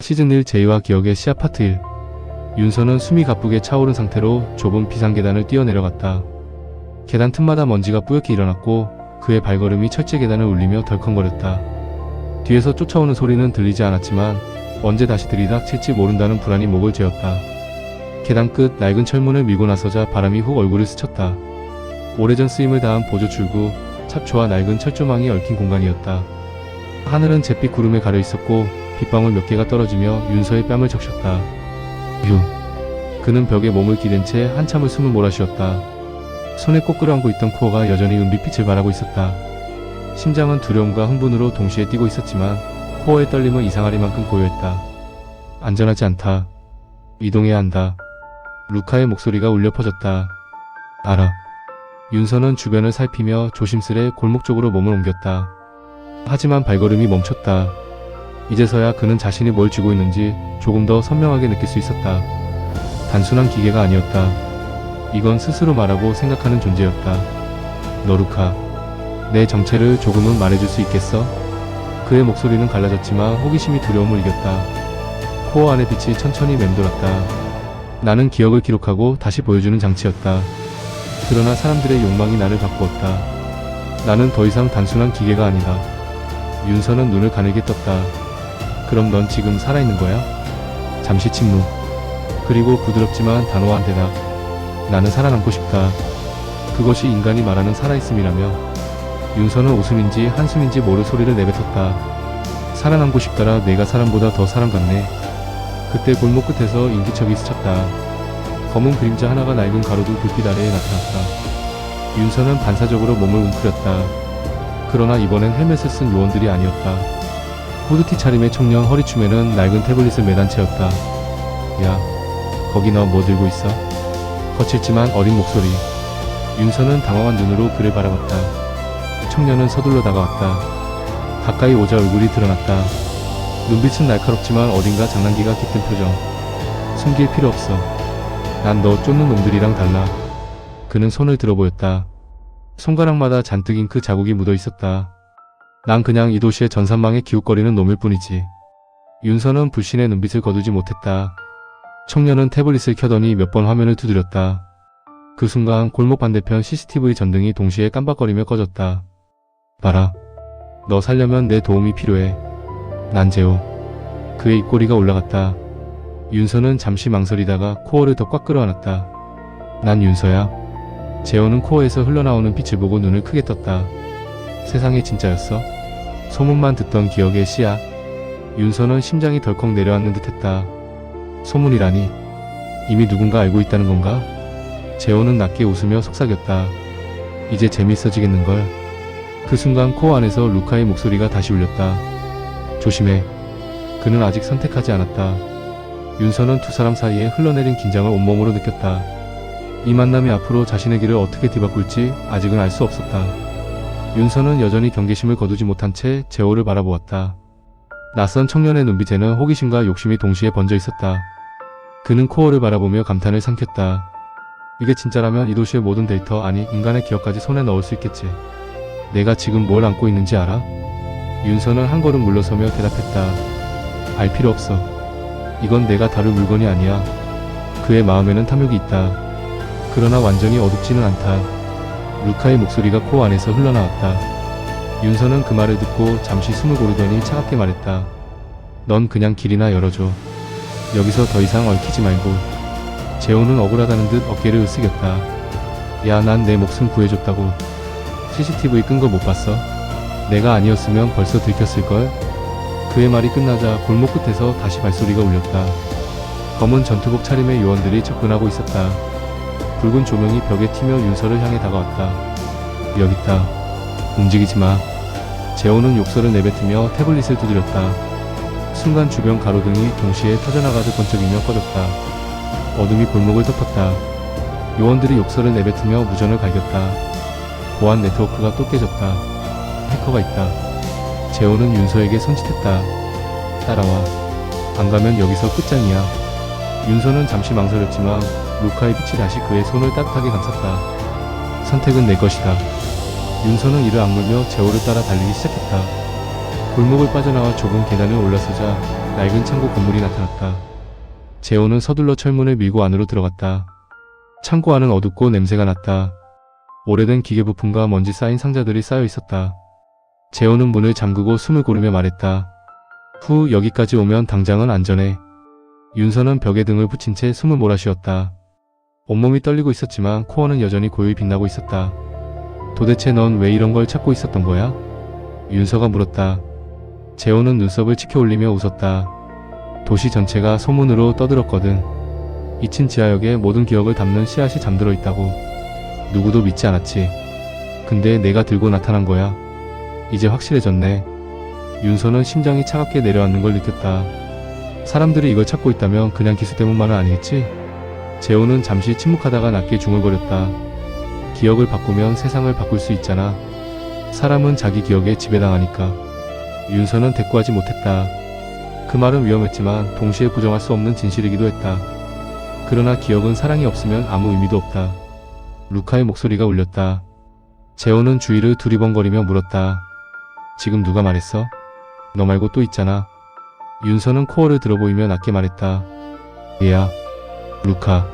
시즌 1 제이와 기억의 시합 파트 1. 윤서는 숨이 가쁘게 차오른 상태로 좁은 비상계단을 뛰어내려갔다. 계단 틈마다 먼지가 뿌옇게 일어났고 그의 발걸음이 철제 계단을 울리며 덜컹거렸다. 뒤에서 쫓아오는 소리는 들리지 않았지만 언제 다시 들이닥칠지 모른다는 불안이 목을 죄었다. 계단 끝 낡은 철문을 밀고 나서자 바람이 훅 얼굴을 스쳤다. 오래전 쓰임을 다한 보조 출구, 잡초와 낡은 철조망이 얽힌 공간이었다. 하늘은 잿빛 구름에 가려 있었고 빗방울 몇 개가 떨어지며 윤서의 뺨을 적셨다. 휴. 그는 벽에 몸을 기댄 채 한참을 숨을 몰아쉬었다. 손에 꼭 끌어안고 있던 코어가 여전히 은빛빛을 발하고 있었다. 심장은 두려움과 흥분으로 동시에 뛰고 있었지만 코어의 떨림은 이상하리만큼 고요했다. 안전하지 않다. 이동해야 한다. 루카의 목소리가 울려 퍼졌다. 알아. 윤서는 주변을 살피며 조심스레 골목 쪽으로 몸을 옮겼다. 하지만 발걸음이 멈췄다. 이제서야 그는 자신이 뭘 쥐고 있는지 조금 더 선명하게 느낄 수 있었다. 단순한 기계가 아니었다. 이건 스스로 말하고 생각하는 존재였다. 너 루카, 내 정체를 조금은 말해줄 수 있겠어? 그의 목소리는 갈라졌지만 호기심이 두려움을 이겼다. 코어 안의 빛이 천천히 맴돌았다. 나는 기억을 기록하고 다시 보여주는 장치였다. 그러나 사람들의 욕망이 나를 바꾸었다. 나는 더 이상 단순한 기계가 아니다. 윤서는 눈을 가늘게 떴다. 그럼 넌 지금 살아있는 거야? 잠시 침묵. 그리고 부드럽지만 단호한 대답. 나는 살아남고 싶다. 그것이 인간이 말하는 살아있음이라며. 윤서는 웃음인지 한숨인지 모를 소리를 내뱉었다. 살아남고 싶다라 내가 사람보다 더 사람 같네. 그때 골목 끝에서 인기척이 스쳤다. 검은 그림자 하나가 낡은 가로등 불빛 아래에 나타났다. 윤서는 반사적으로 몸을 웅크렸다. 그러나 이번엔 헬멧을 쓴 요원들이 아니었다. 후드티 차림의 청년 허리춤에는 낡은 태블릿을 매단 채였다. 야, 거기 너 뭐 들고 있어? 거칠지만 어린 목소리. 윤서는 당황한 눈으로 그를 바라봤다. 청년은 서둘러 다가왔다. 가까이 오자 얼굴이 드러났다. 눈빛은 날카롭지만 어딘가 장난기가 깃든 표정. 숨길 필요 없어. 난 너 쫓는 놈들이랑 달라. 그는 손을 들어 보였다. 손가락마다 잔뜩 잉크 자국이 묻어 있었다. 난 그냥 이 도시의 전산망에 기웃거리는 놈일 뿐이지. 윤서는 불신의 눈빛을 거두지 못했다. 청년은 태블릿을 켜더니 몇 번 화면을 두드렸다. 그 순간 골목 반대편 CCTV 전등이 동시에 깜박거리며 꺼졌다. 봐라. 너 살려면 내 도움이 필요해. 난 제오. 그의 입꼬리가 올라갔다. 윤서는 잠시 망설이다가 코어를 더 꽉 끌어안았다. 난 윤서야. 제오는 코어에서 흘러나오는 빛을 보고 눈을 크게 떴다. 세상에 진짜였어? 소문만 듣던 기억의 씨앗. 윤서는 심장이 덜컥 내려앉는 듯했다. 소문이라니. 이미 누군가 알고 있다는 건가? 제오는 낮게 웃으며 속삭였다. 이제 재밌어지겠는걸. 그 순간 코어 안에서 루카의 목소리가 다시 울렸다. 조심해. 그는 아직 선택하지 않았다. 윤서는 두 사람 사이에 흘러내린 긴장을 온몸으로 느꼈다. 이 만남이 앞으로 자신의 길을 어떻게 뒤바꿀지 아직은 알 수 없었다. 윤서는 여전히 경계심을 거두지 못한 채 제오를 바라보았다. 낯선 청년의 눈빛에는 호기심과 욕심이 동시에 번져 있었다. 그는 코어를 바라보며 감탄을 삼켰다. 이게 진짜라면 이 도시의 모든 데이터, 아니 인간의 기억까지 손에 넣을 수 있겠지. 내가 지금 뭘 안고 있는지 알아? 윤서는 한 걸음 물러서며 대답했다. 알 필요 없어. 이건 내가 다룰 물건이 아니야. 그의 마음에는 탐욕이 있다. 그러나 완전히 어둡지는 않다. 루카의 목소리가 코어 안에서 흘러나왔다. 윤서는 그 말을 듣고 잠시 숨을 고르더니 차갑게 말했다. 넌 그냥 길이나 열어줘. 여기서 더 이상 얽히지 말고. 제오는 억울하다는 듯 어깨를 으쓱였다. 야, 난 내 목숨 구해줬다고. CCTV 끈 거 못 봤어? 내가 아니었으면 벌써 들켰을걸? 그의 말이 끝나자 골목 끝에서 다시 발소리가 울렸다. 검은 전투복 차림의 요원들이 접근하고 있었다. 붉은 조명이 벽에 튀며 윤서를 향해 다가왔다. 여기 있다. 움직이지 마. 제오는 욕설을 내뱉으며 태블릿을 두드렸다. 순간 주변 가로등이 동시에 터져나가듯 번쩍이며 꺼졌다. 어둠이 골목을 덮었다. 요원들이 욕설을 내뱉으며 무전을 갈겼다. 보안 네트워크가 또 깨졌다. 해커가 있다. 제오는 윤서에게 손짓했다. 따라와. 안 가면 여기서 끝장이야. 윤서는 잠시 망설였지만 루카의 빛이 다시 그의 손을 따뜻하게 감쌌다. 선택은 내 것이다. 윤서는 이를 악물며 제오를 따라 달리기 시작했다. 골목을 빠져나와 좁은 계단을 올라서자 낡은 창고 건물이 나타났다. 재호는 서둘러 철문을 밀고 안으로 들어갔다. 창고 안은 어둡고 냄새가 났다. 오래된 기계 부품과 먼지 쌓인 상자들이 쌓여 있었다. 재호는 문을 잠그고 숨을 고르며 말했다. 후, 여기까지 오면 당장은 안전해. 윤서는 벽에 등을 붙인 채 숨을 몰아쉬었다. 온몸이 떨리고 있었지만 코어는 여전히 고요히 빛나고 있었다. 도대체 넌 왜 이런 걸 찾고 있었던 거야? 윤서가 물었다. 재호는 눈썹을 치켜 올리며 웃었다. 도시 전체가 소문으로 떠들었거든. 2층 지하역에 모든 기억을 담는 씨앗이 잠들어 있다고. 누구도 믿지 않았지. 근데 내가 들고 나타난 거야. 이제 확실해졌네. 윤서는 심장이 차갑게 내려앉는 걸 느꼈다. 사람들이 이걸 찾고 있다면 그냥 기수 때문만은 아니겠지? 재호는 잠시 침묵하다가 낮게 중얼거렸다. 기억을 바꾸면 세상을 바꿀 수 있잖아. 사람은 자기 기억에 지배당하니까. 윤서는 대꾸하지 못했다. 그 말은 위험했지만 동시에 부정할 수 없는 진실이기도 했다. 그러나 기억은 사랑이 없으면 아무 의미도 없다. 루카의 목소리가 울렸다. 재호는 주위를 두리번거리며 물었다. 지금 누가 말했어? 너 말고 또 있잖아. 윤서는 코어를 들어보이며 낮게 말했다. 얘야, 루카.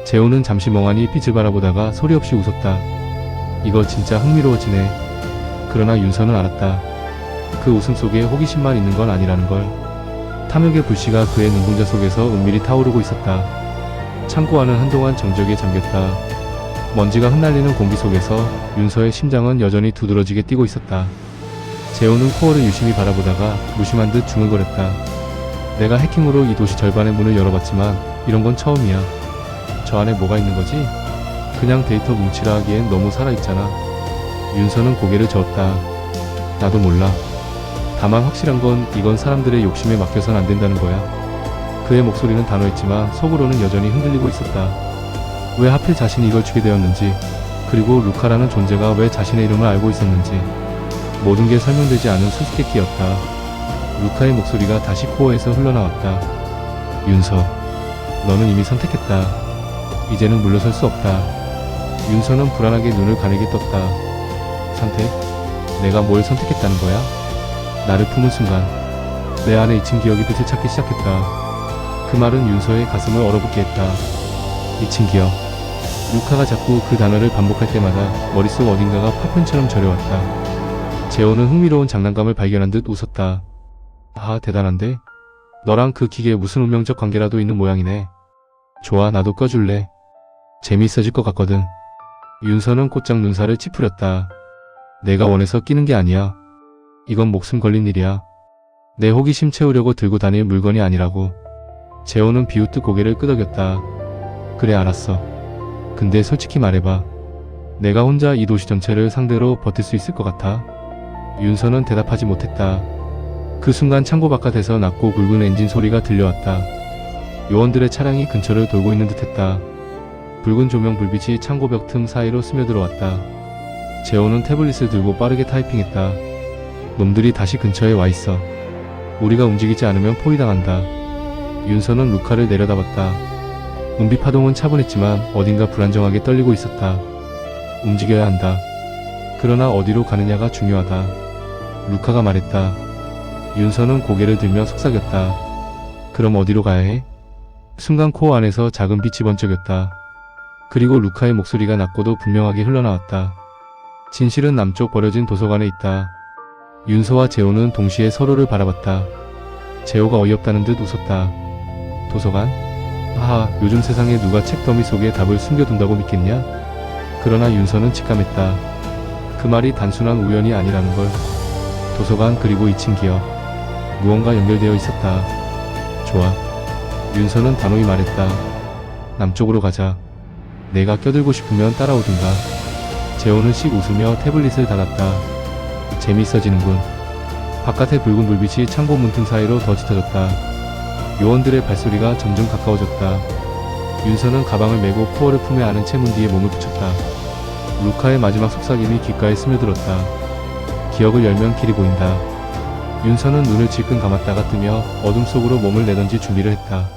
재호는 잠시 멍하니 빛을 바라보다가 소리 없이 웃었다. 이거 진짜 흥미로워지네. 그러나 윤서는 알았다. 그 웃음 속에 호기심만 있는 건 아니라는 걸. 탐욕의 불씨가 그의 눈동자 속에서 은밀히 타오르고 있었다. 창고 안은 한동안 정적에 잠겼다. 먼지가 흩날리는 공기 속에서 윤서의 심장은 여전히 두드러지게 뛰고 있었다. 재호는 코어를 유심히 바라보다가 무심한 듯 중얼거렸다. 내가 해킹으로 이 도시 절반의 문을 열어봤지만 이런 건 처음이야. 저 안에 뭐가 있는 거지? 그냥 데이터 뭉치라 하기엔 너무 살아있잖아. 윤서는 고개를 저었다. 나도 몰라. 다만 확실한 건 이건 사람들의 욕심에 맡겨선 안 된다는 거야. 그의 목소리는 단호했지만 속으로는 여전히 흔들리고 있었다. 왜 하필 자신이 이걸 주게 되었는지, 그리고 루카라는 존재가 왜 자신의 이름을 알고 있었는지, 모든 게 설명되지 않은 수수께끼였다. 루카의 목소리가 다시 코어에서 흘러나왔다. 윤서, 너는 이미 선택했다. 이제는 물러설 수 없다. 윤서는 불안하게 눈을 가늘게 떴다. 선택? 내가 뭘 선택했다는 거야? 나를 품은 순간 내 안에 잊힌 기억이 빛을 찾기 시작했다. 그 말은 윤서의 가슴을 얼어붙게 했다. 잊힌 기억. 루카가 자꾸 그 단어를 반복할 때마다 머릿속 어딘가가 파편처럼 저려왔다. 재호는 흥미로운 장난감을 발견한 듯 웃었다. 아, 대단한데? 너랑 그 기계에 무슨 운명적 관계라도 있는 모양이네. 좋아, 나도 껴줄래. 재미있어질 것 같거든. 윤서는 곧장 눈살을 찌푸렸다. 내가 원해서 끼는 게 아니야. 이건 목숨 걸린 일이야. 내 호기심 채우려고 들고 다닐 물건이 아니라고. 재호는 비웃듯 고개를 끄덕였다. 그래, 알았어. 근데 솔직히 말해봐. 내가 혼자 이 도시 전체를 상대로 버틸 수 있을 것 같아? 윤서는 대답하지 못했다. 그 순간 창고 바깥에서 낮고 굵은 엔진 소리가 들려왔다. 요원들의 차량이 근처를 돌고 있는 듯했다. 붉은 조명 불빛이 창고 벽 틈 사이로 스며들어왔다. 재호는 태블릿을 들고 빠르게 타이핑했다. 놈들이 다시 근처에 와있어. 우리가 움직이지 않으면 포위당한다. 윤서는 루카를 내려다봤다. 은비 파동은 차분했지만 어딘가 불안정하게 떨리고 있었다. 움직여야 한다. 그러나 어디로 가느냐가 중요하다. 루카가 말했다. 윤서는 고개를 들며 속삭였다. 그럼 어디로 가야 해? 순간 코어 안에서 작은 빛이 번쩍였다. 그리고 루카의 목소리가 낮고도 분명하게 흘러나왔다. 진실은 남쪽 버려진 도서관에 있다. 윤서와 재호는 동시에 서로를 바라봤다. 재호가 어이없다는 듯 웃었다. 도서관? 하하, 요즘 세상에 누가 책 더미 속에 답을 숨겨둔다고 믿겠냐? 그러나 윤서는 직감했다. 그 말이 단순한 우연이 아니라는 걸. 도서관 그리고 2층 기억. 무언가 연결되어 있었다. 좋아. 윤서는 단호히 말했다. 남쪽으로 가자. 내가 껴들고 싶으면 따라오든가. 재호는 씩 웃으며 태블릿을 닫았다. 재미있어지는군. 바깥의 붉은 불빛이 창고 문틈 사이로 더 짙어졌다. 요원들의 발소리가 점점 가까워졌다. 윤서는 가방을 메고 코어를 품에 안은 채 문 뒤에 몸을 붙였다. 루카의 마지막 속삭임이 귓가에 스며들었다. 기억을 열면 길이 보인다. 윤서는 눈을 질끈 감았다가 뜨며 어둠 속으로 몸을 내던질 준비를 했다.